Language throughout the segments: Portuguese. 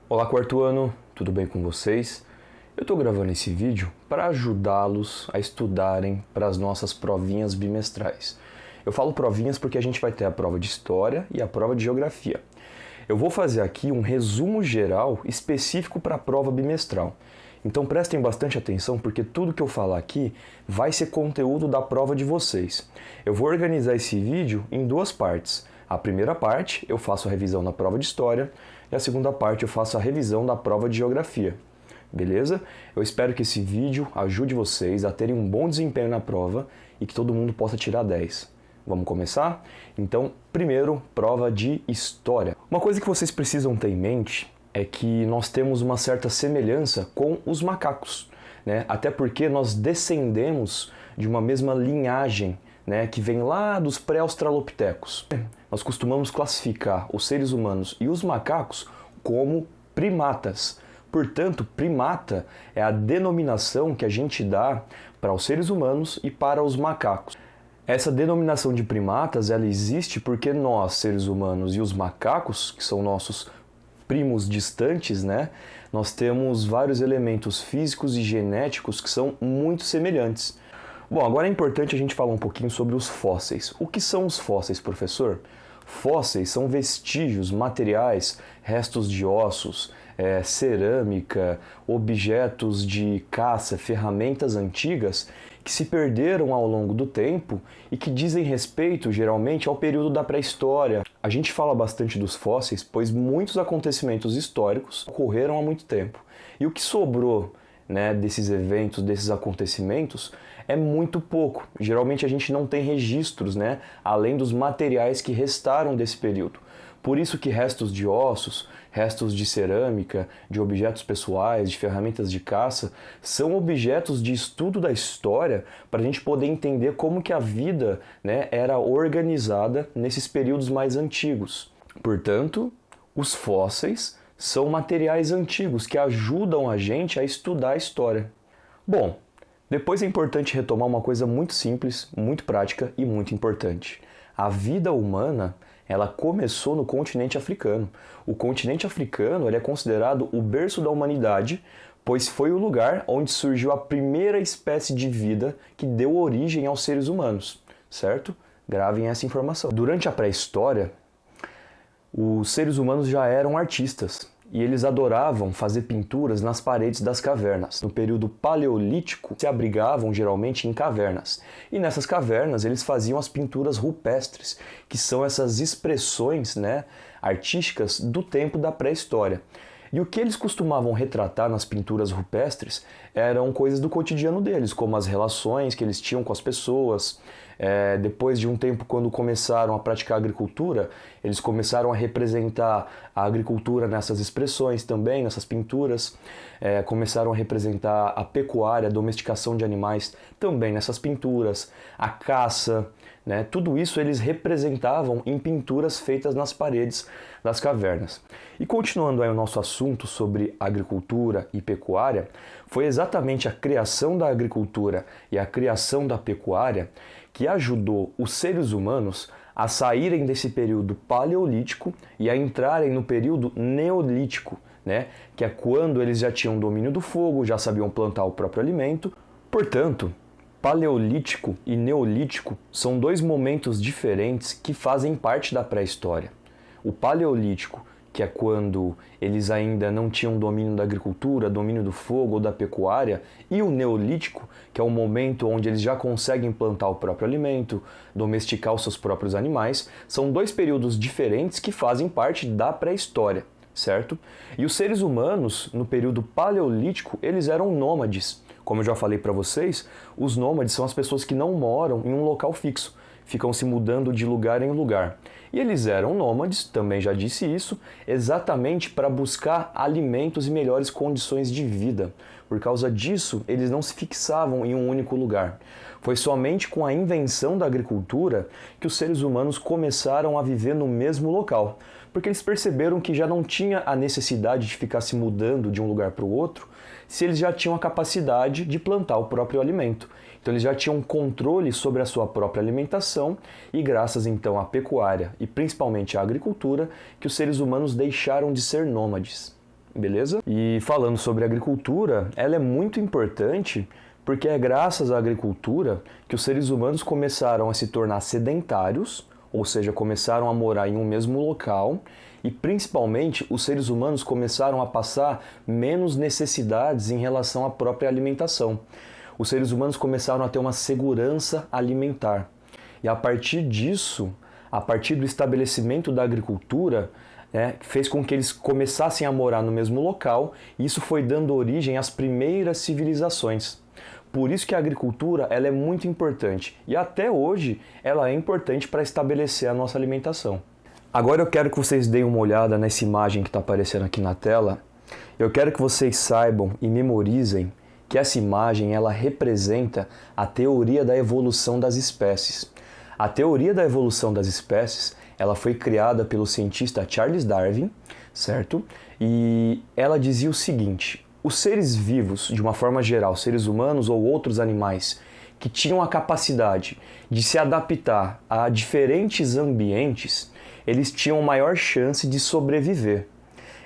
Olá, quarto ano, tudo bem com vocês? Eu estou gravando esse vídeo para ajudá-los a estudarem para as nossas provinhas bimestrais. Eu falo provinhas porque a gente vai ter a prova de História e a prova de Geografia. Eu vou fazer aqui um resumo geral específico para a prova bimestral. Então prestem bastante atenção porque tudo que eu falar aqui vai ser conteúdo da prova de vocês. Eu vou organizar esse vídeo em duas partes. A primeira parte eu faço a revisão da prova de História e a segunda parte eu faço a revisão da prova de Geografia. Beleza? Eu espero que esse vídeo ajude vocês a terem um bom desempenho na prova e que todo mundo possa tirar 10. Vamos começar? Então, primeiro, prova de História. Uma coisa que vocês precisam ter em mente é que nós temos uma certa semelhança com os macacos, né? Até porque nós descendemos de uma mesma linhagem, né, que vem lá dos pré-australopitecos. Nós costumamos classificar os seres humanos e os macacos como primatas. Portanto, primata é a denominação que a gente dá para os seres humanos e para os macacos. Essa denominação de primatas, ela existe porque nós, seres humanos, e os macacos, que são nossos primos distantes, né, nós temos vários elementos físicos e genéticos que são muito semelhantes. Bom, agora é importante a gente falar um pouquinho sobre os fósseis. O que são os fósseis, professor? Fósseis são vestígios, materiais, restos de ossos, cerâmica, objetos de caça, ferramentas antigas que se perderam ao longo do tempo e que dizem respeito, geralmente, ao período da pré-história. A gente fala bastante dos fósseis, pois muitos acontecimentos históricos ocorreram há muito tempo. E o que sobrou, né, desses eventos, desses acontecimentos, é muito pouco. Geralmente a gente não tem registros, né, além dos materiais que restaram desse período. Por isso que restos de ossos, restos de cerâmica, de objetos pessoais, de ferramentas de caça, são objetos de estudo da história para a gente poder entender como que a vida, né, era organizada nesses períodos mais antigos. Portanto, os fósseis são materiais antigos que ajudam a gente a estudar a história. Bom, depois é importante retomar uma coisa muito simples, muito prática e muito importante. A vida humana, ela começou no continente africano. O continente africano ele é considerado o berço da humanidade, pois foi o lugar onde surgiu a primeira espécie de vida que deu origem aos seres humanos, certo? Gravem essa informação. Durante a pré-história, os seres humanos já eram artistas e eles adoravam fazer pinturas nas paredes das cavernas. No período paleolítico, se abrigavam geralmente em cavernas. E nessas cavernas eles faziam as pinturas rupestres, que são essas expressões, né, artísticas do tempo da pré-história. E o que eles costumavam retratar nas pinturas rupestres eram coisas do cotidiano deles, como as relações que eles tinham com as pessoas. Depois de um tempo, quando começaram a praticar agricultura, eles começaram a representar a agricultura nessas expressões também, nessas pinturas. Começaram a representar a pecuária, a domesticação de animais também nessas pinturas, a caça, né? Tudo isso eles representavam em pinturas feitas nas paredes das cavernas. E continuando aí o nosso assunto sobre agricultura e pecuária, foi exatamente a criação da agricultura e a criação da pecuária que ajudou os seres humanos a saírem desse período paleolítico e a entrarem no período neolítico, né? Que é quando eles já tinham domínio do fogo, já sabiam plantar o próprio alimento. Portanto, Paleolítico e Neolítico são dois momentos diferentes que fazem parte da pré-história. O Paleolítico, que é quando eles ainda não tinham domínio da agricultura, domínio do fogo ou da pecuária, e o Neolítico, que é o momento onde eles já conseguem plantar o próprio alimento, domesticar os seus próprios animais, são dois períodos diferentes que fazem parte da pré-história, certo? E os seres humanos, no período Paleolítico, eles eram nômades. Como eu já falei para vocês, os nômades são as pessoas que não moram em um local fixo, ficam se mudando de lugar em lugar. E eles eram nômades, também já disse isso, exatamente para buscar alimentos e melhores condições de vida. Por causa disso, eles não se fixavam em um único lugar. Foi somente com a invenção da agricultura que os seres humanos começaram a viver no mesmo local, porque eles perceberam que já não tinha a necessidade de ficar se mudando de um lugar para o outro, se eles já tinham a capacidade de plantar o próprio alimento. Então eles já tinham controle sobre a sua própria alimentação e graças então à pecuária e principalmente à agricultura que os seres humanos deixaram de ser nômades. beleza? E falando sobre agricultura, ela é muito importante porque é graças à agricultura que os seres humanos começaram a se tornar sedentários, ou seja, começaram a morar em um mesmo local, e principalmente os seres humanos começaram a passar menos necessidades em relação à própria alimentação. Os seres humanos começaram a ter uma segurança alimentar. E a partir disso, a partir do estabelecimento da agricultura, fez com que eles começassem a morar no mesmo local, e isso foi dando origem às primeiras civilizações. Por isso que a agricultura ela é muito importante, e até hoje ela é importante para estabelecer a nossa alimentação. Agora eu quero que vocês deem uma olhada nessa imagem que está aparecendo aqui na tela. Eu quero que vocês saibam e memorizem que essa imagem ela representa a teoria da evolução das espécies. A teoria da evolução das espécies ela foi criada pelo cientista Charles Darwin, certo? E ela dizia o seguinte: os seres vivos, de uma forma geral, seres humanos ou outros animais, que tinham a capacidade de se adaptar a diferentes ambientes, eles tinham maior chance de sobreviver.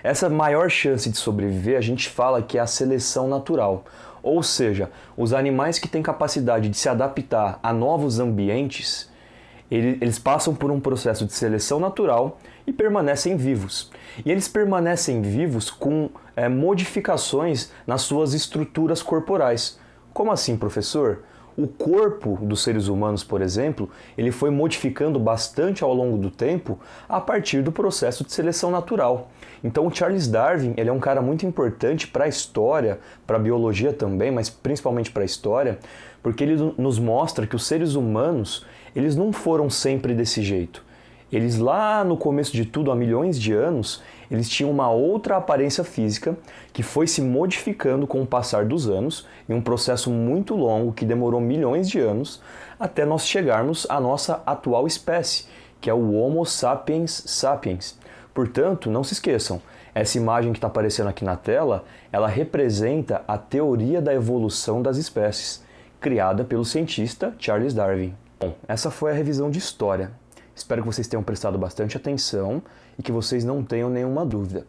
Essa maior chance de sobreviver a gente fala que é a seleção natural, ou seja, os animais que têm capacidade de se adaptar a novos ambientes, eles passam por um processo de seleção natural e permanecem vivos. E eles permanecem vivos com modificações nas suas estruturas corporais. Como assim, professor? O corpo dos seres humanos, por exemplo, ele foi modificando bastante ao longo do tempo a partir do processo de seleção natural. Então o Charles Darwin ele é um cara muito importante para a história, para a biologia também, mas principalmente para a história, porque ele nos mostra que os seres humanos eles não foram sempre desse jeito. Eles lá no começo de tudo, há milhões de anos, eles tinham uma outra aparência física que foi se modificando com o passar dos anos, em um processo muito longo que demorou milhões de anos, até nós chegarmos à nossa atual espécie, que é o Homo sapiens sapiens. Portanto, não se esqueçam, essa imagem que está aparecendo aqui na tela, ela representa a teoria da evolução das espécies, criada pelo cientista Charles Darwin. Bom, essa foi a revisão de história. Espero que vocês tenham prestado bastante atenção e que vocês não tenham nenhuma dúvida.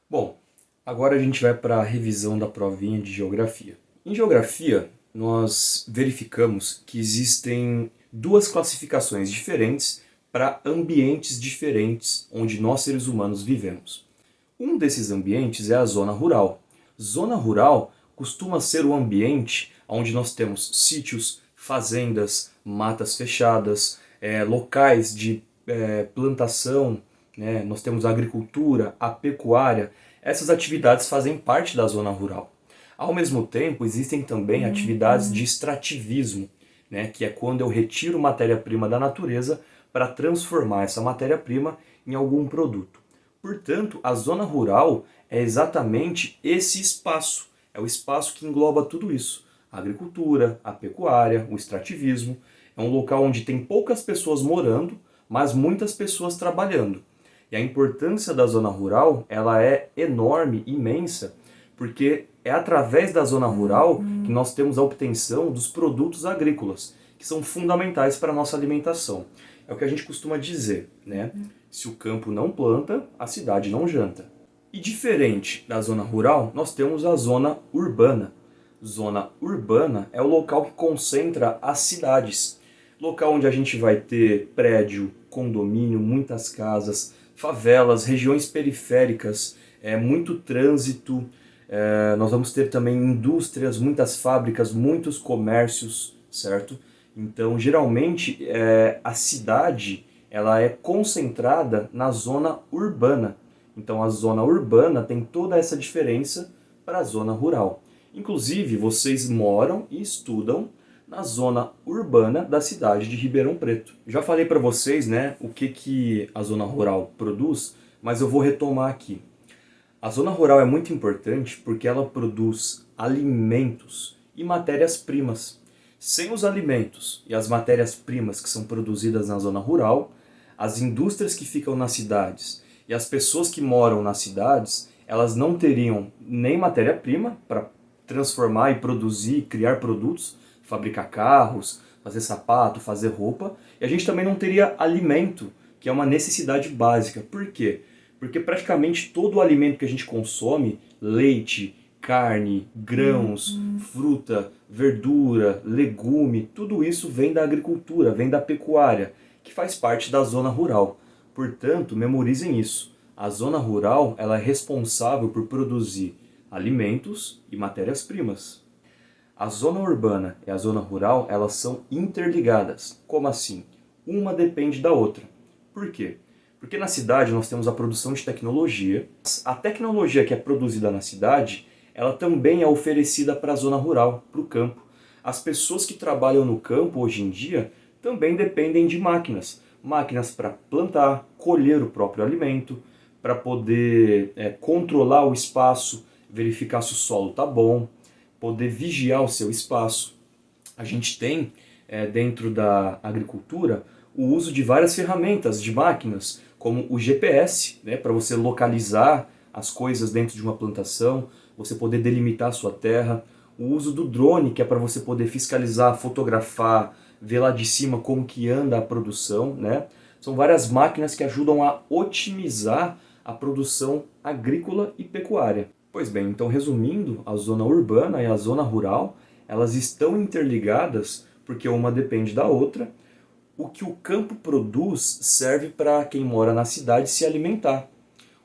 Bom, agora a gente vai para a revisão da provinha de geografia. Em geografia, nós verificamos que existem duas classificações diferentes para ambientes diferentes onde nós seres humanos vivemos. Um desses ambientes é a zona rural. Zona rural costuma ser o ambiente onde nós temos sítios, fazendas, matas fechadas, locais de plantação, né? Nós temos a agricultura, a pecuária. Essas atividades fazem parte da zona rural. Ao mesmo tempo, existem também atividades de extrativismo, né? Que é quando eu retiro matéria-prima da natureza para transformar essa matéria-prima em algum produto. Portanto, a zona rural é exatamente esse espaço. É o espaço que engloba tudo isso. A agricultura, a pecuária, o extrativismo. É um local onde tem poucas pessoas morando, mas muitas pessoas trabalhando. E a importância da zona rural, ela é enorme, imensa, porque é através da zona rural que nós temos a obtenção dos produtos agrícolas, que são fundamentais para a nossa alimentação. É o que a gente costuma dizer, né? Se o campo não planta, a cidade não janta. E diferente da zona rural, nós temos a zona urbana. Zona urbana é o local que concentra as cidades. Local onde a gente vai ter prédio, condomínio, muitas casas, favelas, regiões periféricas, muito trânsito. Nós vamos ter também indústrias, muitas fábricas, muitos comércios, certo? Então, geralmente, a cidade ela é concentrada na zona urbana. Então, a zona urbana tem toda essa diferença para a zona rural. Inclusive, vocês moram e estudam na zona urbana da cidade de Ribeirão Preto. Já falei para vocês, né, o que a zona rural produz, mas eu vou retomar aqui. A zona rural é muito importante porque ela produz alimentos e matérias-primas. Sem os alimentos e as matérias-primas que são produzidas na zona rural, as indústrias que ficam nas cidades e as pessoas que moram nas cidades, elas não teriam nem matéria-prima para transformar e produzir, criar produtos, fabricar carros, fazer sapato, fazer roupa, e a gente também não teria alimento, que é uma necessidade básica. Por quê? Porque praticamente todo o alimento que a gente consome leite, carne, grãos, fruta, verdura, legume, tudo isso vem da agricultura, vem da pecuária, que faz parte da zona rural. Portanto, memorizem isso. A zona rural ela é responsável por produzir alimentos e matérias-primas. A zona urbana e a zona rural, elas são interligadas. Como assim? Uma depende da outra. Por quê? Porque na cidade nós temos a produção de tecnologia. A tecnologia que é produzida na cidade, ela também é oferecida para a zona rural, para o campo. As pessoas que trabalham no campo hoje em dia também dependem de máquinas. Máquinas para plantar, colher o próprio alimento, para poder controlar o espaço, verificar se o solo está bom, poder vigiar o seu espaço. A gente tem, dentro da agricultura, o uso de várias ferramentas, de máquinas, como o GPS, né, para você localizar as coisas dentro de uma plantação, você poder delimitar a sua terra, o uso do drone, que é para você poder fiscalizar, fotografar, ver lá de cima como que anda a produção, né? São várias máquinas que ajudam a otimizar a produção agrícola e pecuária. Pois bem, então resumindo, a zona urbana e a zona rural, elas estão interligadas porque uma depende da outra. O que o campo produz serve para quem mora na cidade se alimentar.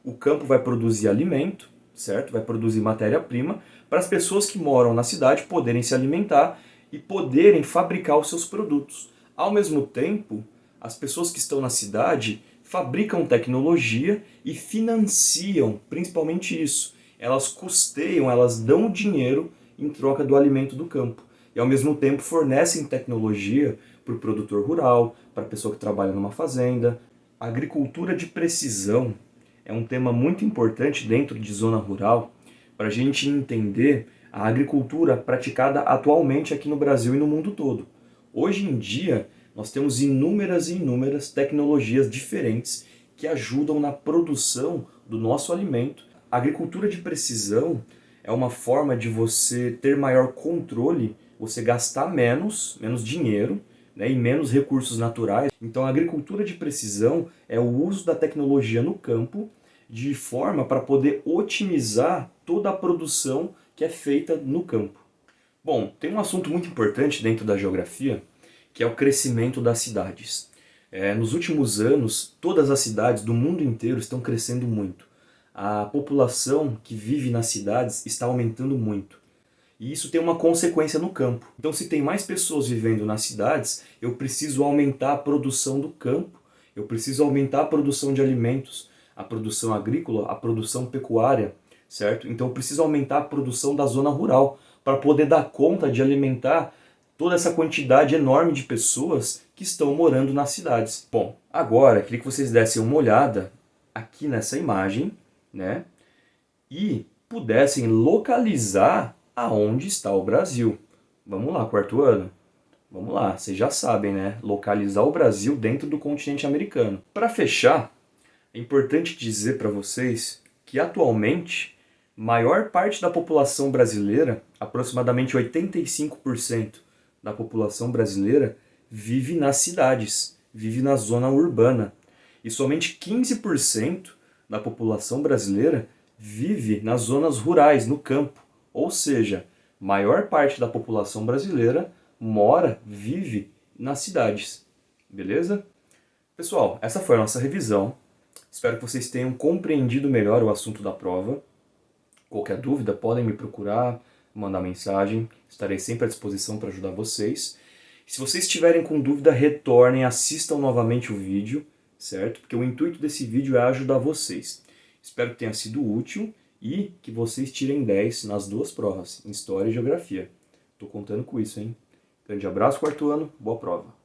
O campo vai produzir alimento, certo? Vai produzir matéria-prima para as pessoas que moram na cidade poderem se alimentar e poderem fabricar os seus produtos. Ao mesmo tempo, as pessoas que estão na cidade fabricam tecnologia e financiam principalmente isso. Elas custeiam, elas dão dinheiro em troca do alimento do campo. E ao mesmo tempo fornecem tecnologia para o produtor rural, para a pessoa que trabalha numa fazenda. A agricultura de precisão é um tema muito importante dentro de zona rural para a gente entender a agricultura praticada atualmente aqui no Brasil e no mundo todo. Hoje em dia, nós temos inúmeras e inúmeras tecnologias diferentes que ajudam na produção do nosso alimento. A agricultura de precisão é uma forma de você ter maior controle, você gastar menos dinheiro, né, e menos recursos naturais. Então a agricultura de precisão é o uso da tecnologia no campo de forma para poder otimizar toda a produção que é feita no campo. Bom, tem um assunto muito importante dentro da geografia, que é o crescimento das cidades. Nos últimos anos, todas as cidades do mundo inteiro estão crescendo muito. A população que vive nas cidades está aumentando muito. E isso tem uma consequência no campo. Então, se tem mais pessoas vivendo nas cidades, eu preciso aumentar a produção do campo, eu preciso aumentar a produção de alimentos, a produção agrícola, a produção pecuária, certo? Então, eu preciso aumentar a produção da zona rural para poder dar conta de alimentar toda essa quantidade enorme de pessoas que estão morando nas cidades. Bom, agora queria que vocês dessem uma olhada aqui nessa imagem, né? E pudessem localizar aonde está o Brasil. Vamos lá, quarto ano? Vamos lá, vocês já sabem, né? Localizar o Brasil dentro do continente americano. Para fechar, é importante dizer para vocês que atualmente, maior parte da população brasileira, aproximadamente 85% da população brasileira, vive nas cidades, vive na zona urbana. E somente 15% da população brasileira vive nas zonas rurais, no campo. Ou seja, maior parte da população brasileira mora, vive nas cidades. Beleza? Pessoal, essa foi a nossa revisão. Espero que vocês tenham compreendido melhor o assunto da prova. Qualquer dúvida, podem me procurar, mandar mensagem. Estarei sempre à disposição para ajudar vocês. Se vocês estiverem com dúvida, retornem, assistam novamente o vídeo, certo? Porque o intuito desse vídeo é ajudar vocês. Espero que tenha sido útil e que vocês tirem 10 nas duas provas, em História e Geografia. Estou contando com isso, hein? Grande abraço, quarto ano, boa prova!